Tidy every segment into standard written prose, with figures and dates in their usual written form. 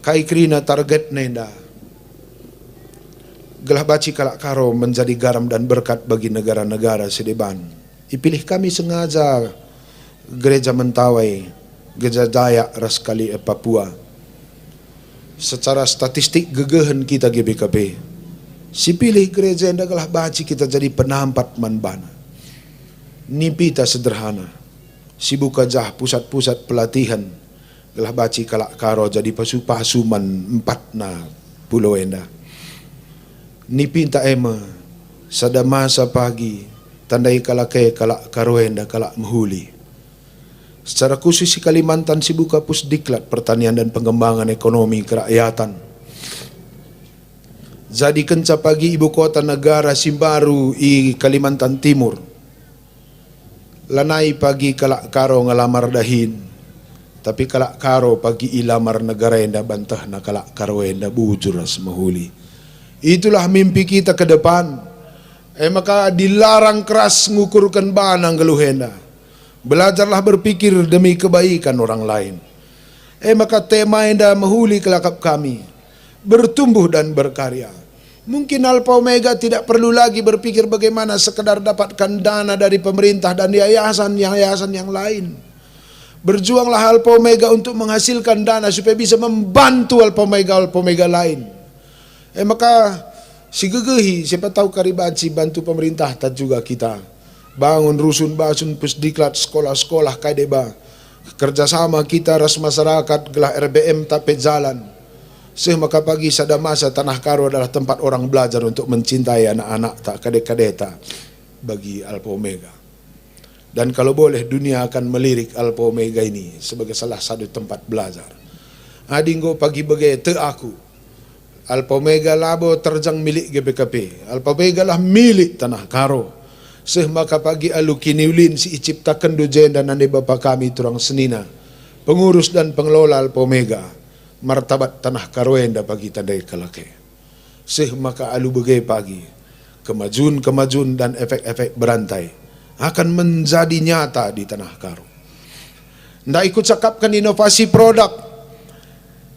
kai krina target nenda gelah baci kalak karo menjadi garam dan berkat bagi negara-negara sedeban. Ipilih kami sengaja gereja Mentawai, gereja Dayak Raskali Papua. Secara statistik gegehen kita GBKP. Si pilih gereja yang gelah baci kita jadi penampat manbana. Nipita sederhana. Si buka jah pusat-pusat pelatihan. Gelah baci kalak karo jadi pasu-pasuman 4 na pulau enda. Ni pinta ema sada masa pagi tandai kalake kalak karoenda kalak mahuli. Secara khusus si Kalimantan si buka pusdiklat pertanian dan pengembangan ekonomi kerakyatan. Jadi kenca pagi ibu kota negara Simbaru i Kalimantan Timur. Lanai pagi kalak karo ngalamar dahin. Tapi kalak karo pagi ilamar negara enda bantah na kalak karoenda bujur ras mahuli. Itulah mimpi kita ke depan. Maka dilarang keras ngukurkan banang geluhenda. Belajarlah berpikir demi kebaikan orang lain. Maka tema enda mahuli kelakap kami. Bertumbuh dan berkarya. Mungkin Alpha Omega tidak perlu lagi berpikir bagaimana sekedar dapatkan dana dari pemerintah dan yayasan yang lain. Berjuanglah Alpha Omega untuk menghasilkan dana supaya bisa membantu Alpha Omega lain. Maka si gegehi siapa tahu karibaci bantu pemerintah tak juga kita bangun rusun basun pusdiklat sekolah-sekolah kadeba kerjasama kita ras masyarakat gelah RBM tape jalan maka pagi sada masa Tanah Karo adalah tempat orang belajar untuk mencintai anak-anak tak kadek-kadeta bagi Alpha Omega. Dan kalau boleh dunia akan melirik Alpha Omega ini sebagai salah satu tempat belajar. Adinggo pagi bagai te aku Alpha Omega labo terjang milik GBKP. Alpha Omega lah milik Tanah Karo. Maka pagi alu kiniulin si iciptakan dojen dan nande bapa kami turang senina. Pengurus dan pengelola Alpha Omega. Martabat Tanah Karo enda pagi tandai kalake. Maka alu bagai pagi. Kemajuan dan efek-efek berantai akan menjadi nyata di Tanah Karo. Ndak ikut cakapkan inovasi produk.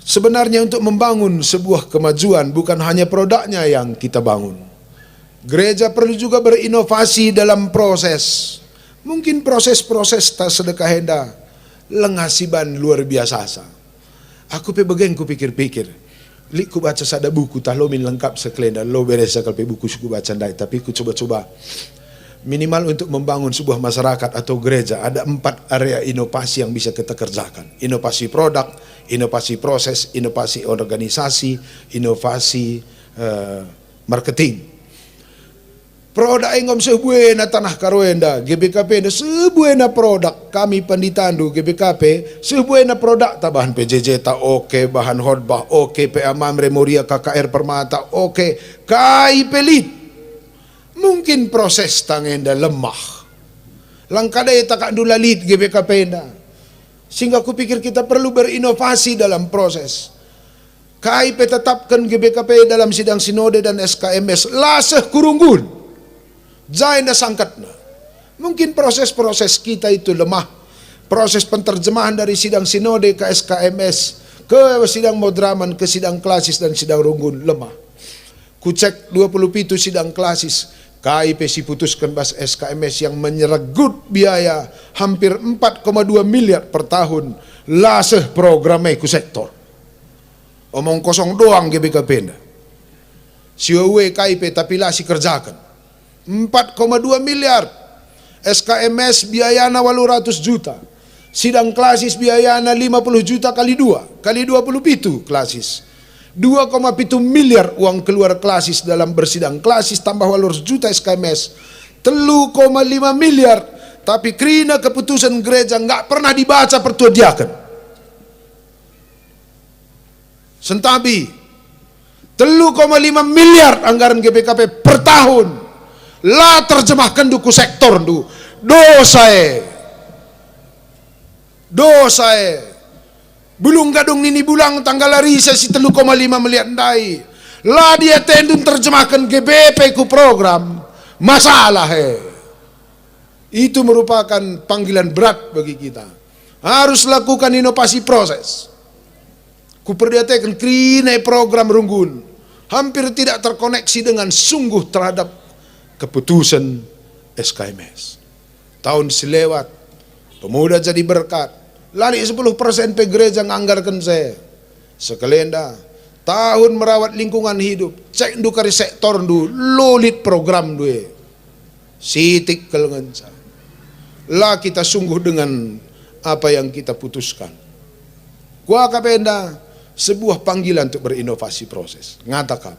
Sebenarnya untuk membangun sebuah kemajuan bukan hanya produknya yang kita bangun. Gereja perlu juga berinovasi dalam proses. Mungkin proses-proses tak sedekah henda lengasiban luar biasa. Aku pebegeng ku pikir-pikir. Lik ku baca sada buku tahlomin lengkap sekelenda lo beres sakal pe buku ku baca ndai tapi ku coba-coba minimal untuk membangun sebuah masyarakat atau gereja ada 4 area inovasi yang bisa kita kerjakan. Inovasi produk, inovasi proses, inovasi organisasi, inovasi marketing. Produk engom sebuena Tanah Karoenda, GBKP sebuena produk kami penditandu GBKP sebuena produk tabahan PJJ ta oke, bahan hodbah oke, PA Mamre Moria KKR Permata oke, kai pelit. Mungkin proses tangenda lemah. Langkadai tak dulalit GBKP enda. Sehingga aku pikir kita perlu berinovasi dalam proses. KIP tetapkan GBKP dalam sidang sinode dan SKMS laseh kurunggun. Jainda sangkatna. Mungkin proses-proses kita itu lemah. Proses penterjemahan dari sidang sinode ke SKMS ke sidang modraman ke sidang klasis dan sidang runggun lemah. Kucek 27 sidang klasis. KIP si putuskan bas SKMS yang menyergut biaya hampir 4,2 miliar per tahun laseh programnya ku sektor. Omong kosong doang GBKP enda. Siwe KIP tapi lah si kerjakan. 4,2 miliar. SKMS biayana 800 juta. Sidang klasis biayana 50 juta kali 2. Kali 27 klasis. 2,7 miliar uang keluar klasis dalam bersidang klasis tambah 800 juta SKMS 3,5 miliar tapi krina keputusan gereja nggak pernah dibaca pertuadiakan sentabi 3,5 miliar anggaran GBKP per tahun lah terjemahkan duku sektor du dosa belum gadung nini bulang tanggal hari sesi 3,5 miliar ndai. Lah dia tendun terjemahkan GBP ku program. Masalah Itu merupakan panggilan berat bagi kita. Harus lakukan inovasi proses. Ku perhatikan krinai program runggun hampir tidak terkoneksi dengan sungguh terhadap keputusan SKMS. Tahun selewat, pemuda jadi berkat. Lali 10% pe gereja nganggarkan saya. Sekelenda, tahun merawat lingkungan hidup. Cek du kari sektor du, lolit program du. Sitik kelenganca. Lah kita sungguh dengan apa yang kita putuskan. Gua kapenda sebuah panggilan untuk berinovasi proses. Ngatakan,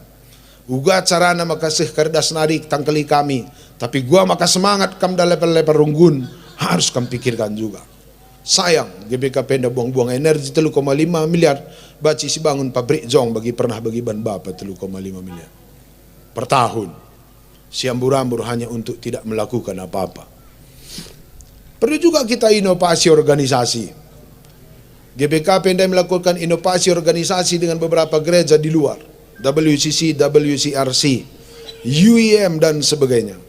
uga carana makasih kerdas narik tangkeli kami, tapi gua maka semangat kam da level-level runggun harus kam pikirkan juga. Sayang, GBK Penda buang-buang energi 3,5 miliar baci si bangun pabrik jong bagi ban bapak 3,5 miliar per tahun. Siambur-ambur hanya untuk tidak melakukan apa-apa. Perlu juga kita inovasi organisasi. GBK Penda melakukan inovasi organisasi dengan beberapa gereja di luar, WCC, WCRC, UEM dan sebagainya.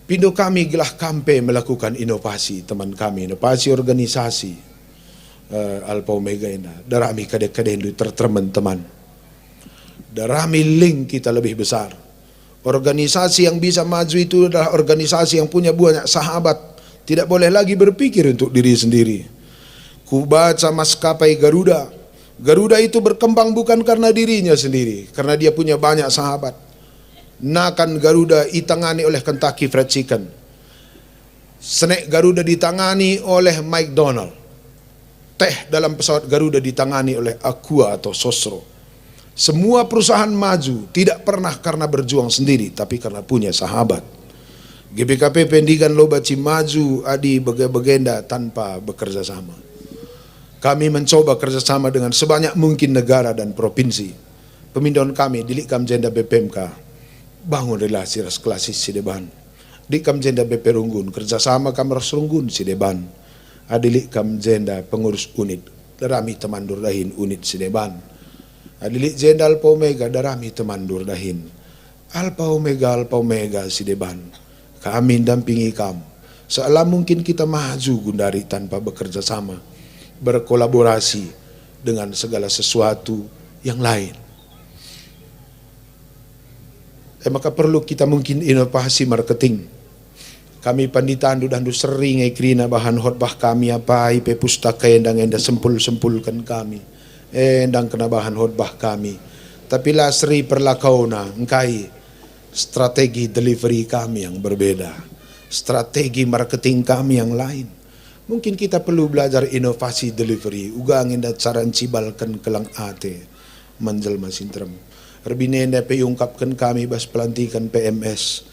Pindo kami gelah kampe melakukan inovasi, teman kami, inovasi organisasi Alpha Omega ini. Darami kadek-kadek teman-teman. Darami link kita lebih besar. Organisasi yang bisa maju itu adalah organisasi yang punya banyak sahabat. Tidak boleh lagi berpikir untuk diri sendiri. Ku baca maskapai Garuda. Garuda itu berkembang bukan karena dirinya sendiri, karena dia punya banyak sahabat. Nakan Garuda ditangani oleh Kentucky Fried Chicken. Snack Garuda ditangani oleh McDonald. Teh dalam pesawat Garuda ditangani oleh Aqua atau Sosro. Semua perusahaan maju tidak pernah karena berjuang sendiri, tapi karena punya sahabat. GBKP pendidikan lo baci maju adi bagenda tanpa bekerja sama. Kami mencoba kerjasama dengan sebanyak mungkin negara dan provinsi. Pemindon kami di Likam Jenda BPMK bangun relasi ras klasis Sideban. Di Kam Jenda BP Runggun kerjasama kami ras Runggun Sideban. Adilik Kam Jenda pengurus unit darami teman durdahin unit Sideban. Adilik Jenda Alpha Omega darami teman durdahin Alpha Omega Sideban. Kami dampingi kamu. Sealah mungkin kita maju gundari tanpa bekerja sama, berkolaborasi dengan segala sesuatu yang lain. Maka perlu kita mungkin inovasi marketing. Kami panditan dan sering ikrina bahan khotbah kami apa ipe pustaka endang sempul-sempulkan kami. Endang kena bahan khotbah kami. Tapi lah seri perlakauna engkai strategi delivery kami yang berbeda. Strategi marketing kami yang lain. Mungkin kita perlu belajar inovasi delivery. Ugangin dan cara cibalkan kelang ate. Manjelma sintrem. Rebinenda peyungkapkan kami bas pelantikan PMS.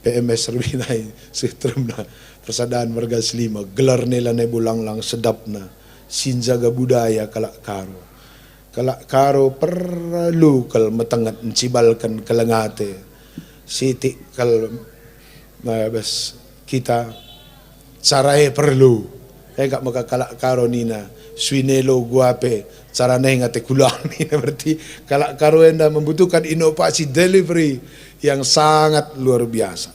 PMS rebinai sintrem na. Persadaan warga selima. Gelar nila nebulang lang sedap na. Sinjaga budaya kalak karo. Kalak karo perlu kal metengat cibalkan kelang ate. Sitik kal bas kita carai perlu gak maka kalak karo nina swinelo guape cara ngate kulang nina berarti kalak karo enda membutuhkan inovasi delivery yang sangat luar biasa.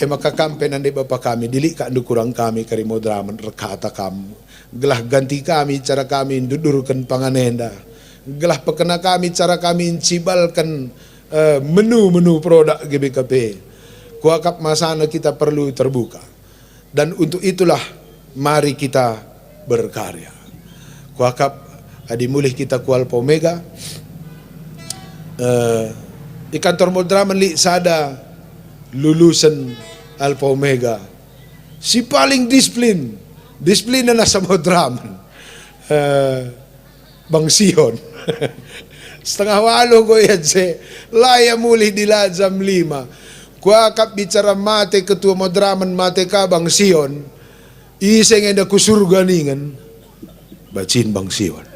Maka kampen ande bapak kami dilik kandu kurang kami kari modraman rekata kamu gelah ganti kami cara kami dudurkan panganenda gelah pekena kami cara kami cibalkan menu-menu produk GBKP. Kuakap masana kita perlu terbuka. Dan untuk itulah mari kita berkarya. Kuakap adi mulih kita ku Alpha Omega. Di kantor Modraman li sada lulusan Alpha Omega. Si paling disiplin. Disiplin na nasa Modraman. Bang Sion. Setengah walo ko yan si laya muli dila jam 5. Kuakap bicara mate ketua Modraman mate ka Bang Sion. Iseng enda kusurga ningan. Bacin Bang Sion.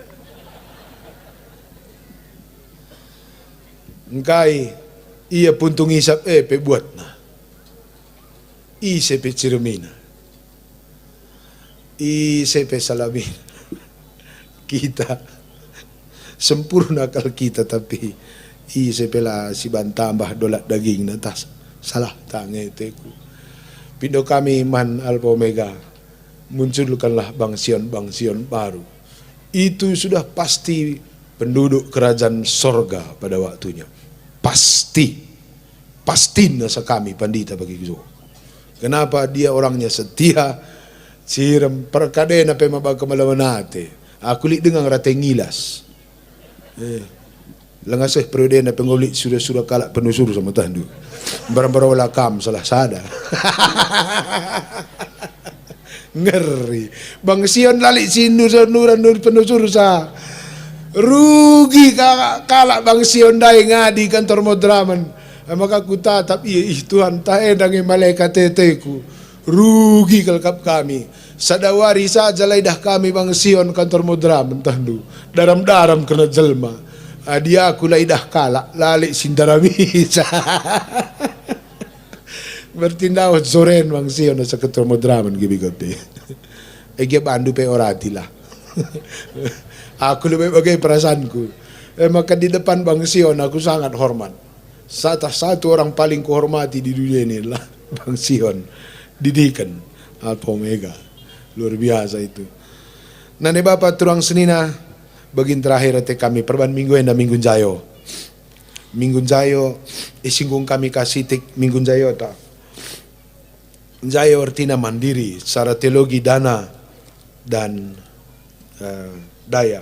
Engkai iya puntung isap pe buat na. Ise pe ciremina. Ise pe salamin. Kita sempurna kal kita tapi ise pela si bantambah dolat daging na tas salah tange teku. Pindo kami man Alpha Omega munculkanlah Bang Sion baru. itu sudah pasti penduduk kerajaan sorga pada waktunya. Pasti nasa kami pandita bagi Guzo. Kenapa? Dia orangnya setia, siram perkadena pe mabag kamalamanate. Aku lik dengan rate ngilas. Langasih periode na pengulit sudah kalak penusur sama tandu. Barang-barang wala kam salah sada. Ngeri. Bang Sion lalik sinu nuran nur penusur sa. Rugi kalak Bang Sion dai ngadi kantor Modraman. Maka ku tatap Tuhan taedang malaikat teteku. Rugi kalkap kami. Sadawari saja laidah kami Bang Sion kantor Modraman tandu. Daram-daram kena jelma. Dia aku laidah kalak lalik sindaramisa. Bertindaw zoren Bang Sion sa kantor Modraman gibigote. Ege bandu pe orati lah. Aku lebih bagai perasaanku. Maka di depan Bang Sion aku sangat hormat. Satu orang paling kuhormati di dunia ini adalah Bang Sion. Didikan Alpha Omega. Luar biasa itu. Nane Bapak turang senina bagin terakhir ate kami perban minggu enda Minggun Jayo. Minggun Jayo isinggung kami kasitik Minggun Jayo ta. Jayo artinya mandiri secara teologi dana dan daya.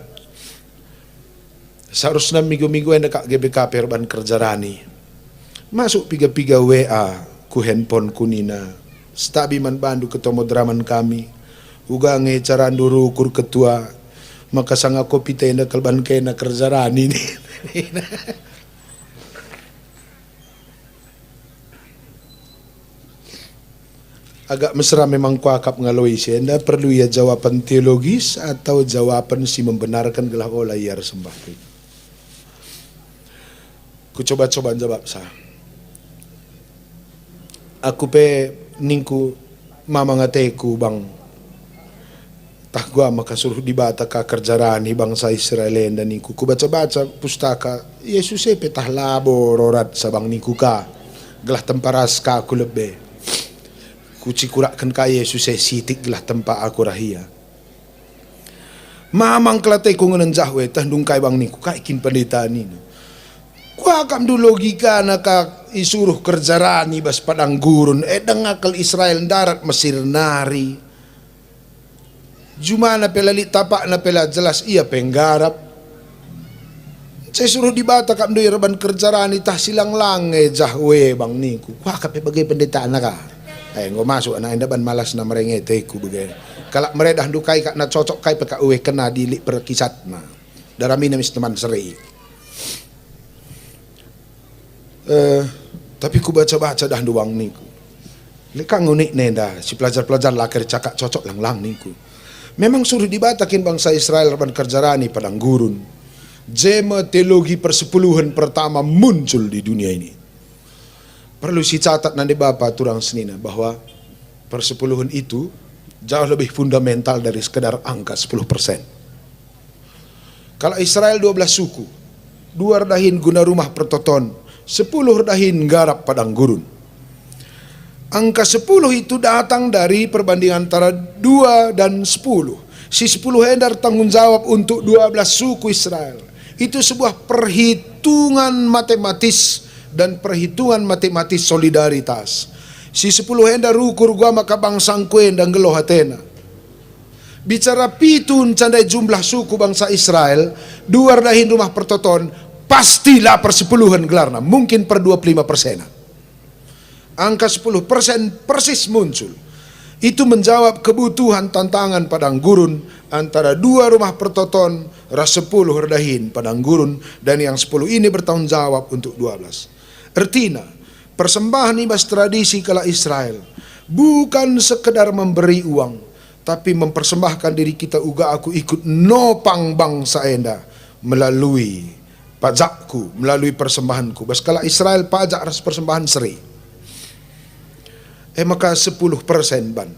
Seharusnya minggu-minggu enda kak GBK perban kerjarani. Masuk piga-piga WA ku handphone kunina. Stabi man bandu ketemu draman kami. Ugange cara nduru ukur ketua. Maka sanga kopi tenda kalban kena kerjarani ni. Agak mesra memang kuakap ngaloi senda perlu ya jawaban teologis atau jawaban si membenarkan gelah olah iar sembah. Ku coba-coba jawab sah. Aku pe ningku mama ngateku bang. Tah gua maka suruh dibata ka kerjarani bangsa Israel dan ningku. Ku baca-baca pustaka Yesus petah labo rorat sabang ningku ka. Gelah temparas ka aku lebih. Ku cikurakan ka Yesus sitik gelah tempa aku rahia. Mamang kelate ku ngenen jahwe tah dungkai bang ningku kaikin pendeta nino. Ku akam du logika naka isuruh kerjarani bas padang gurun dengakal Israel darat Mesir nari. Jumana pelali tapak na pela jelas ia penggarap. Saya suruh dibata kam doi reban kerjarani tah silang lange jahwe bang niku. Wah kape bagai pendeta naka. Ngo masuk anak endaban malas na merengete ku bagai. Kalak meredah dukai kak na cocok kai peka uwe kena dilik perkisat na. Darami na mis teman seri. Tapi ku baca-baca dah duang niku. Lekang unik nenda si pelajar-pelajar lakir cakak cocok lang-lang niku. Memang suruh dibatakin bangsa Israel reban kerjarani padang gurun. Jema teologi persepuluhan pertama muncul di dunia ini. Perlu si catat nanti Bapak turang senina bahwa persepuluhan itu jauh lebih fundamental dari sekedar angka 10%. Kalau Israel 12 suku, 2 redahin guna rumah pertoton, 10 redahin garap padang gurun. Angka 10 itu datang dari perbandingan antara 2 dan 10. Si 10 hendar tanggung jawab untuk 12 suku Israel. Itu sebuah perhitungan matematis dan perhitungan matematis solidaritas. Si 10 hendar ukur gua maka bangsang kuen dan geloh hatena. Bicara pitun candai jumlah suku bangsa Israel, 2 redahin rumah pertoton, pastilah persepuluhan gelarna. Mungkin per 25%. Angka 10% persis muncul. Itu menjawab kebutuhan tantangan padang gurun antara 2 rumah pertoton, ras 10 redahin padang gurun, dan yang 10 ini bertanggung jawab untuk 12. Artinya, persembahan ibas tradisi kala Israel bukan sekedar memberi uang, tapi mempersembahkan diri kita uga aku ikut nopang bangsa enda melalui pajakku, melalui persembahanku. Bas kala Israel pajak ras persembahan seri. Maka 10% ban.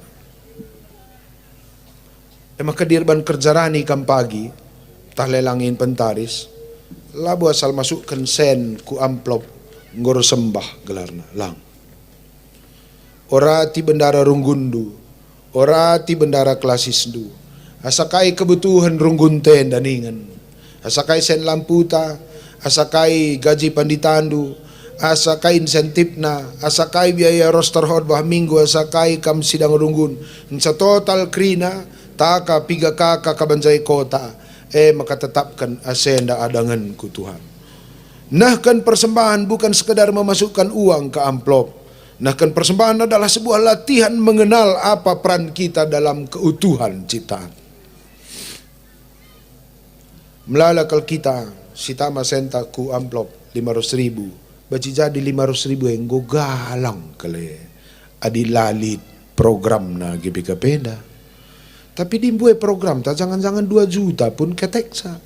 Maka dirban kerjarani kam pagi, tah lelangin pentaris, labu asal masukkan sen ku amplop ngoro sembah gelarna lang. Orati bendara runggundu, orati bendara klasisdu, Asakai kebutuhan runggunten daningan. Asakai sen lamputa, asakai gaji panditandu, asakai insentif na, asakai biaya roster hot bah minggu, asakai kam sidang runggun. Sa total krina, taka piga kaka kabanjay kota, makatetapkan asenda adangan ku Tuhan. Nahkan persembahan bukan sekedar memasukkan uang ke amplop. Nahkan persembahan adalah sebuah latihan mengenal apa peran kita dalam keutuhan ciptaan. Melalakal kita, sitama senta ku amplop 500.000. Baci jadi 500.000 yang go galang kali. Adi lalit program na GBKP dah. Tapi dimbuai program, tak jangan-jangan 2 juta pun keteksa.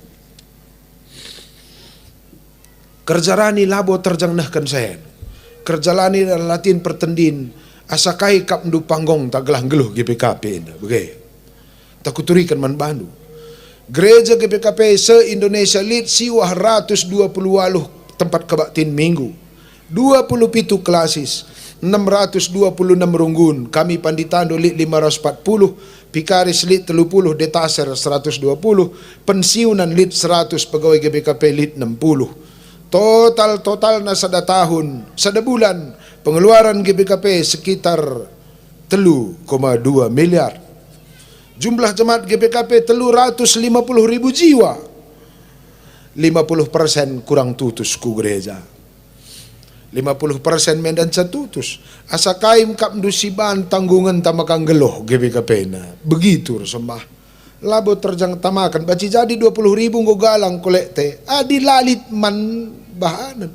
Kerjarani labo terjangnahkan saya. Kerjalani dan latihan pertendin. Asakai kap ndu panggong tak gelah geluh GPKP. Begitu. Tak kuturikan man bandu. Gereja GPKP se-Indonesia lid siwah 120 waluh tempat kebaktin minggu. 27 klasis. 626 runggun. Kami panditando lid 540. Pikaris lid 30. Detaser 120. Pensiunan lid 100. Pegawai GPKP lid 60. Total na sada tahun, sada bulan, pengeluaran GBKP sekitar 3,2 miliar. Jumlah jemaat GBKP 350.000 jiwa. 50% kurang tutus ku gereja. 50% mendan tutus. Asakaim kap dusiban tanggungan tamakang geloh GBKP na. Begitu resembah. Labo terjang tamakan baci jadi 20.000 galang kolekte adi lalit man bahanan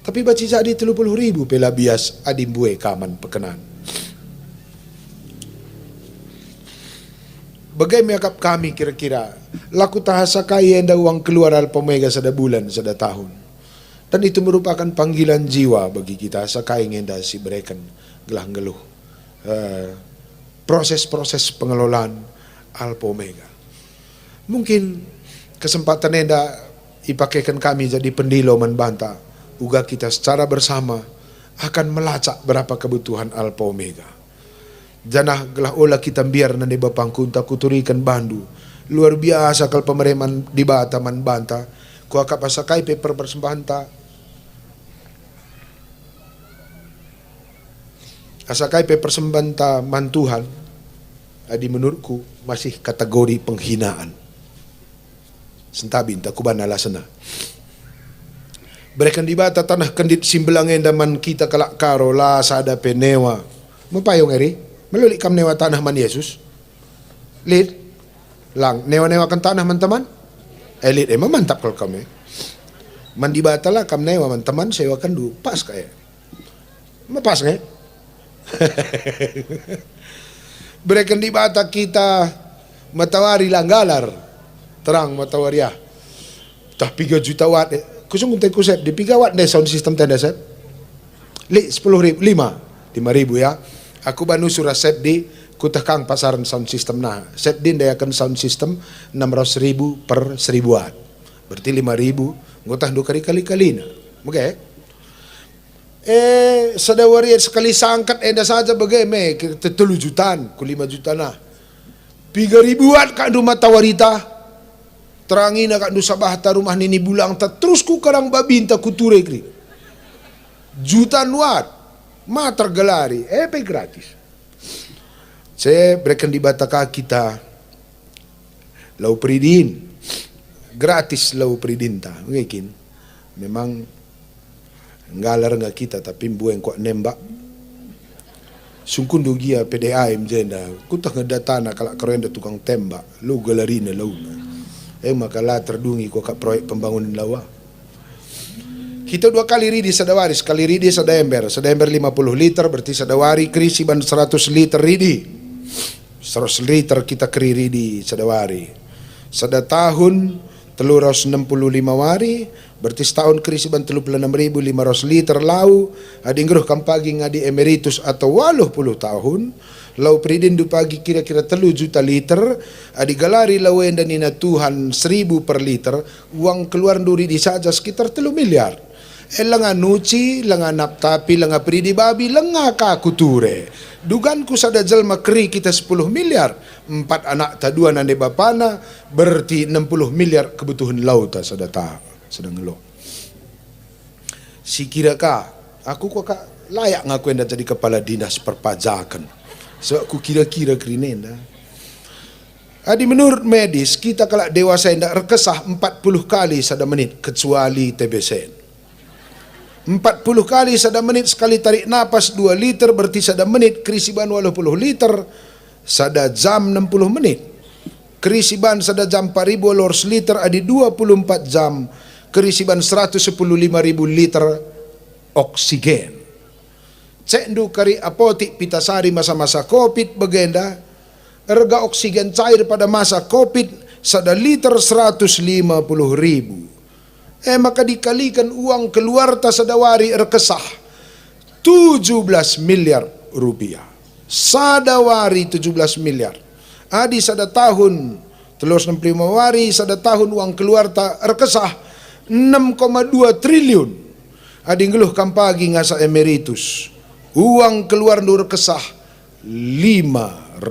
tapi baci jadi 30.000 pela bias adi buai kaman pekenan. Bagaimana kap kami kira-kira laku tahasa kaya enda uang keluar Alpomega sada bulan sada tahun dan itu merupakan panggilan jiwa bagi kita sakai ngenda si berikan gelang geluh proses-proses pengelolaan Alpomega. Mungkin kesempatan enda ipakaikan kami jadi pendilo membanta. Uga kita secara bersama akan melacak berapa kebutuhan Alpomega. Janah gelah olah kita biar nande bapangkunta kuturikan bandu. Luar biasa kal pemereman di bata man banta. Ku akap asakai paper persembahan ta. Asakai paper persembahan ta man Tuhan. Adi menurutku masih kategori penghinaan. Sentabin tak kuban alasana. Berikan di bata tanah kendit simbelangen daman kita kalak karo la sada penewa. Mapayong eri? Melulik kam newa tanah man Yesus? Lid? Lang, newa-newa kan tanah man teman? Lid, mantap kalau kami. Man di bata lah kam newa man teman sewakan du. Pas kaya. Mapas nge? Berikan di bata kita matawari langgalar terang matawari tah 3 juta watt kusung untai kusep di 3 watt deh sound system tanda set li 10.000 5.000 ya aku banu surah set di kutakang pasaran sound system nah set din dayakan sound system 600.000 per 1.000 watt berarti 5.000 ngutah dua kali na oke. Sadawari sekali sangkat enda saja bagaimana kita 3 jutaan ku 5 juta na 3.000 watt kak rumah tawarita terangi na kak sabah ta rumah nini bulang ta terus ku karang babinta ku ture kri jutaan watt ma tergelari pe gratis saya berikan di bataka kita lau pridin gratis lau pridin ta mungkin memang ngalar nga kita tapi bueng kok nembak sungkun dugia PDAM jenda kutah ngedatana kalak kerenda tukang tembak lu galarina launa makalah terdungi kok kak proyek pembangunan lawa kita 2 kali ridi sadawari sekali ridi sada ember 50 liter berarti sadawari krisi ban 100 liter ridi 100 liter kita keri ridi sadawari sada tahun 365 wari berarti setahun krisi ban 36.500 liter lau adinggeruh kampagi ngadi emeritus atau 80 tahun lau pridin du pagi kira-kira 3 juta liter adi galari lau enda nina Tuhan 1.000 per liter uang keluar duri di saja sekitar 3 miliar Langa nuci, langa naptapi, langa pridi babi, langa kakuture. Dugan ku sada jalma keri kita 10 miliar. 4 anak ta 2 nande bapana, berarti 60 miliar kebutuhan lauta sada ta, sedang ngelo. Si kira ka, aku kok layak ngaku enda jadi kepala dinas perpajakan. So aku kira-kira kerinenda. Adi menurut medis, kita kalau dewasa enda rekesah 40 kali sada menit, kecuali TBC. 40 kali sada menit, sekali tarik napas 2 liter, berarti sada menit kerisiban 80 liter, sada jam 60 menit. Kerisiban sada jam 4.000 liter, adi 24 jam, kerisiban 115.000 liter oksigen. Cek ndu kari apotik Pitasari masa-masa COVID begenda, harga oksigen cair pada masa COVID sada liter 150.000. Maka dikalikan uang keluar tasadawari rekesah 17 miliar rupiah. Sadawari 17 miliar. Adi sada tahun telus 65 wari, sada tahun uang keluar ta rekesah 6,2 triliun. Adi ngeluh kampagi ngasa emeritus. Uang keluar nur rekesah 500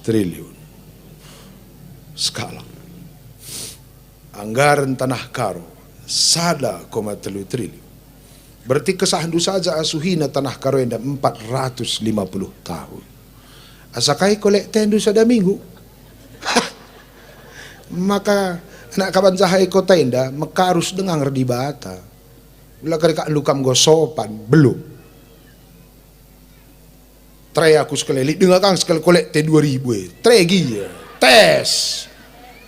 triliun. Skala. Anggaran tanah karo 1,3 triliun. Berarti kesahandu saja asuhina tanah karo enda 450 tahun. Asakai kolek tendu sada minggu. Maka anak kaban jahai kota enda mekarus dengar di bata. Bila kari lukam gosopan belum. Tray aku sekali dengar kang sekali kolek te 2000 tregi ya. Tes.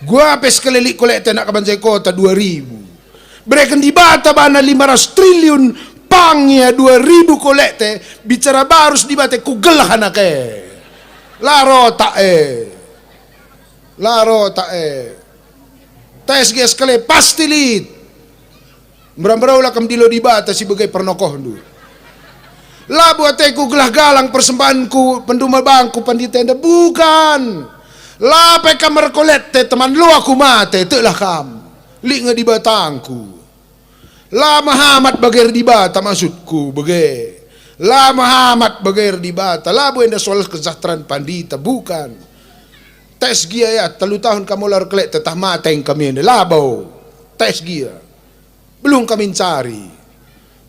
Gua apes sekali kolek te nak kaban jahai kota 2000. Berikan di bata bana 500 triliun pangnya 2000 kolekte bicara barus di bata ku gelah anake laro tae tes ges kale pasti lit merau lah kam dilo di bata si bagai pernokoh du lah buat ku gelah galang persembahanku penduma bangku panditenda bukan lah pe kamar kolekte teman lu aku mate telah kam li nga di batangku. La Muhammad bagir di bata maksudku bagai. La Muhammad bagir di bata. La bu enda soal kesejahteraan pandita bukan. Tes gia ya 3 tahun kamu lar kelek tetah mateng kami enda labau. Tes gia. Belum kami cari.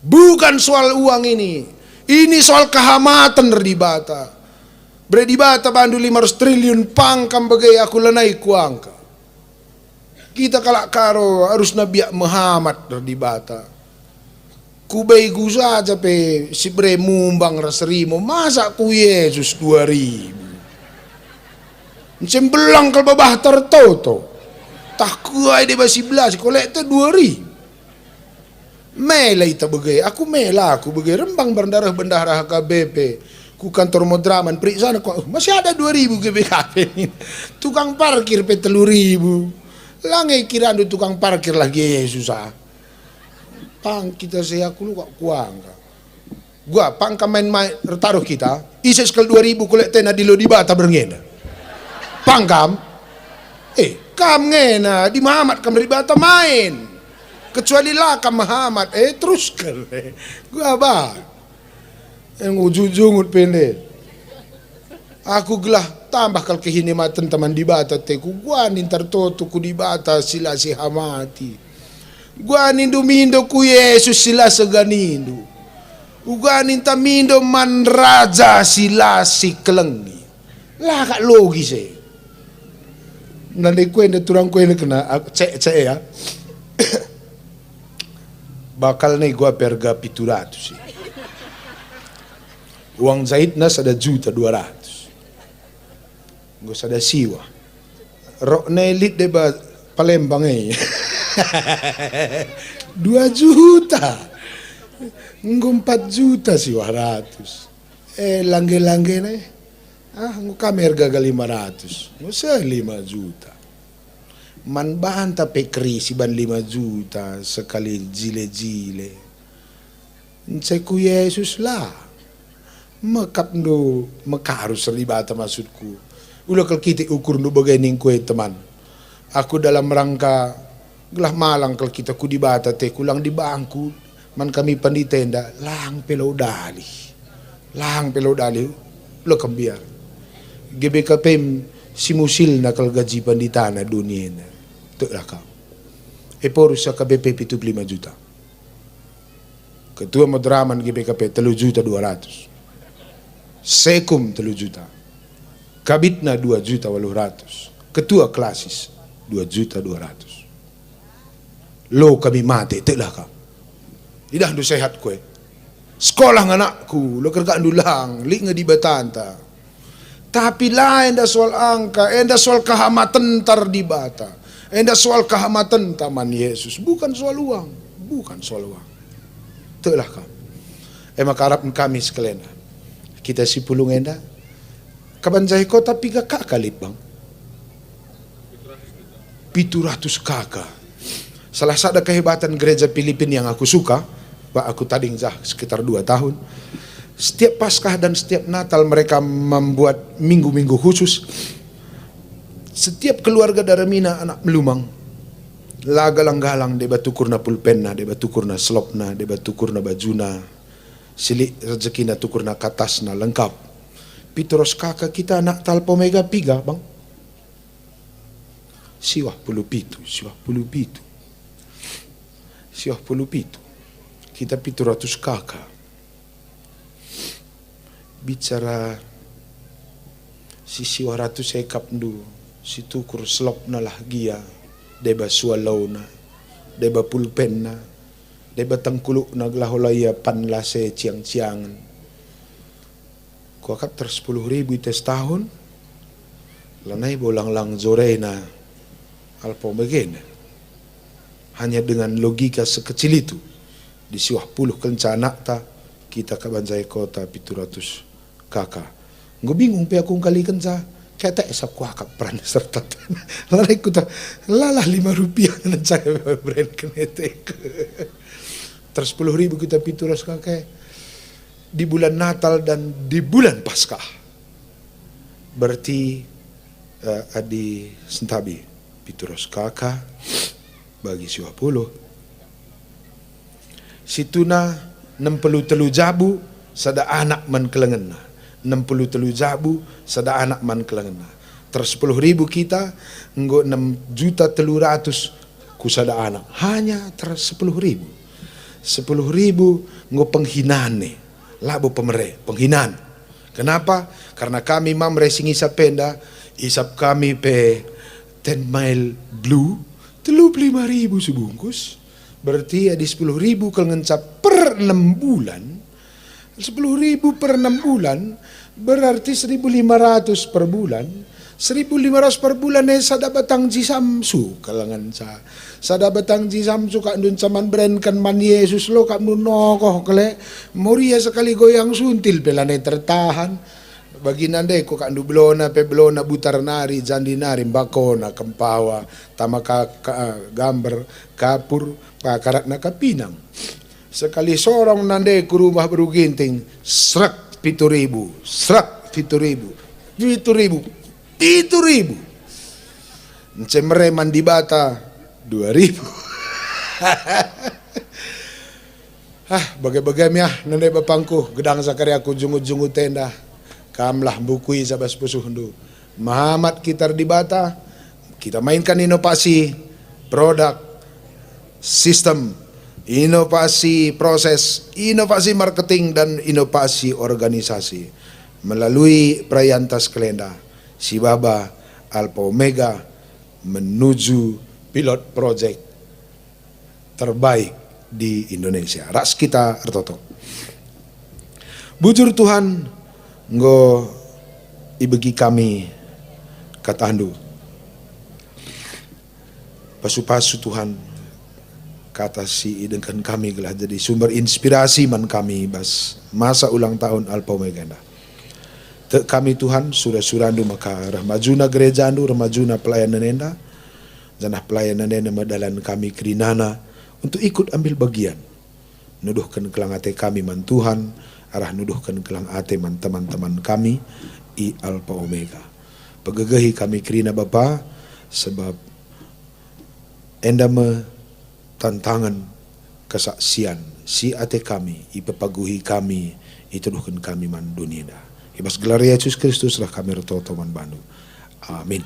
Bukan soal uang ini. Ini soal kehamatan di bata. Bre di bata bandu 500 triliun pangkam bagai aku lanai kuangka. Kita kalak karo harus Nabi Muhammad di bata. Kubai gu saja pe si bre mumbang raserimo masa ku Yesus 2000. Encem belang kal babah tertoto. Tak kuai de basi belas kolek te 2000. Mela ita bagai aku mela aku bagai rembang berdarah bendahara HKBP. Ku kantor Modraman periksa kok masih ada 2000 GBKP ini. Tukang parkir pe 3000. Langai kiraan tukang parkir lagi Yesus pang kita saya aku lu kok kuang gua pang main taruh kita isi sekali 2000 kolek tena di lo di bata berngena pang kam kam ngena di Muhammad kam di bata main kecuali lah kam Muhammad terus kan gua ba yang ujung-ujung pendek aku gelah tambah kal kehinematan teman di bata teku gua nintar toto ku di bata sila si hamati gua nindu mindo ku Yesus sila seganindo gua ninta mindo man raja sila si kelengi lah kak logis nanti ku ende turang ku ende kena cek ya bakal nih gua perga 700 sih uang zahidna sada 1.200.000 gue sada siwa rok nelit de ba Palembang 2 juta nggo 4 juta siwa ratus langge-langge nih nggo kamer gagal 500 nggo 5 juta man banta pe krisi ban 5 juta sekali jile-jile ncai ku Yesus lah mekap ndo mekarus seribata maksudku ulah kalau kita ukur nu bagainin kue teman. Aku dalam rangka gelah malang kalau kita ku di bata teh kulang di bangku man kami panditenda lang pelodali. Lang pelodali lo kambiar. GBKP simusil na kalgaji panditana dunia na. Tulah ka. Epor sa KBP 75 juta. Ketua Madraman GBKP 3 juta 200. Sekum 3 juta. Kabitna 2 juta 800. Ketua Klasis 2 juta 200. Lo kami mati, telah ka. Idah do sehat ko Sekolah ng anakku, lo kergaan dulang, li nga di batanta. Tapi lain da soal angka, enda soal kahamatan tar di bata. Enda soal kahamatan taman Yesus, bukan soal uang, bukan soal uang. Telah ka. Makarap kami sekalian. Kita si pulung enda. Kabanjay ko tapi gak kalit bang. 700 kakak. Salah satu kehebatan gereja Filipina yang aku suka, aku tading sekitar 2 tahun. Setiap Paskah dan setiap Natal mereka membuat minggu-minggu khusus. Setiap keluarga dari Mina anak melumang. Lagalang-galang deba tukurna pulpenna, deba tukurna slopna, deba tukurna bajuna. Silik rezekina tukurna katasna lengkap. Pitoros kakak kita anak talpo mega piga bang. Siwah puluh pitu. Kita 700 kakak. Bicara si siwah ratus ekap du, si tukur slop na lah gia, deba swallow na, deba pulpen na, deba tangkuluk na glaholaya panlase ciang-ciangan. Kuakap 10.000 tes tahun, lanai bolang-lang zore na alpo megena. Hanya dengan logika sekecil itu, di siwah puluh kencana ta, kita ke Banjai Kota 700 kakak. Gue bingung pe aku kali kenca, kayak tak esap kuakap peran serta. Lalai kuta, lalah 5 rupiah dan saya brand kenetek. Terus 10.000 kita 700 kakak di bulan Natal dan di bulan Paskah. Berarti adi sentabi 700 kakak bagi 20. Situna 63 jabu sada anak man kelengen. 63 jabu sada anak man kelengen. Terus 10.000 kita nggo 6.300.000 ku sada anak. Hanya terus 10.000. 10.000 nggo penghinaan nih. Labo pemere, penghinaan. Kenapa? Karena kami mamre sing isap penda, isap kami pe 10 mile blue 35.000 sebungkus. Berarti ada 10.000 kalau ngencap per 6 bulan. 10.000 per 6 bulan berarti 1.500 per bulan. 1.500 per bulan sada batang jisamsu kalangan sada batang jisamsu kak dun caman brand kan man Yesus lo kak nun nokoh kele moria sekali goyang suntil pelane tertahan. Bagi nande ko kandu blona pe blona butar nari jandi nari bakona kempawa tamaka gambar kapur pakarat na kapinang. Sekali sorong nande ku rumah beruginting serak 7.000 serak 7.000 Ncemre mandi bata 2.000. Bagai-bagai ya nande bapangku gedang sakarya ku jungu-jungu tenda. Kamlah bukui sabas pusuhundu. Muhammad Kitar di Bata, kita mainkan inovasi produk, sistem, inovasi proses, inovasi marketing dan inovasi organisasi melalui Prayantas Kelenda, Sibaba, Alpha Omega menuju pilot project terbaik di Indonesia. Ras kita ertoto. Bujur Tuhan nggo ibegi kami katahandu pasu-pasu Tuhan kata si idengkan kami gelah jadi sumber inspirasi man kami bas masa ulang tahun Alpha Omega. Te kami Tuhan surah-surandu maka rahmajuna gereja andu rahmajuna pelayanan enda janah pelayanan enda madalan kami kerinana untuk ikut ambil bagian nuduhkan kelangate kami man Tuhan arah nuduhkan kelang ate man teman-teman kami i Alpha Omega. Pegegahi kami kerina Bapa sebab enda me tantangan kesaksian si ate kami, ipapaguhi kami, ituduhkan kami man dunia. Ibas gelar Yesus Kristus lah kami retoto man Bandung. Amin.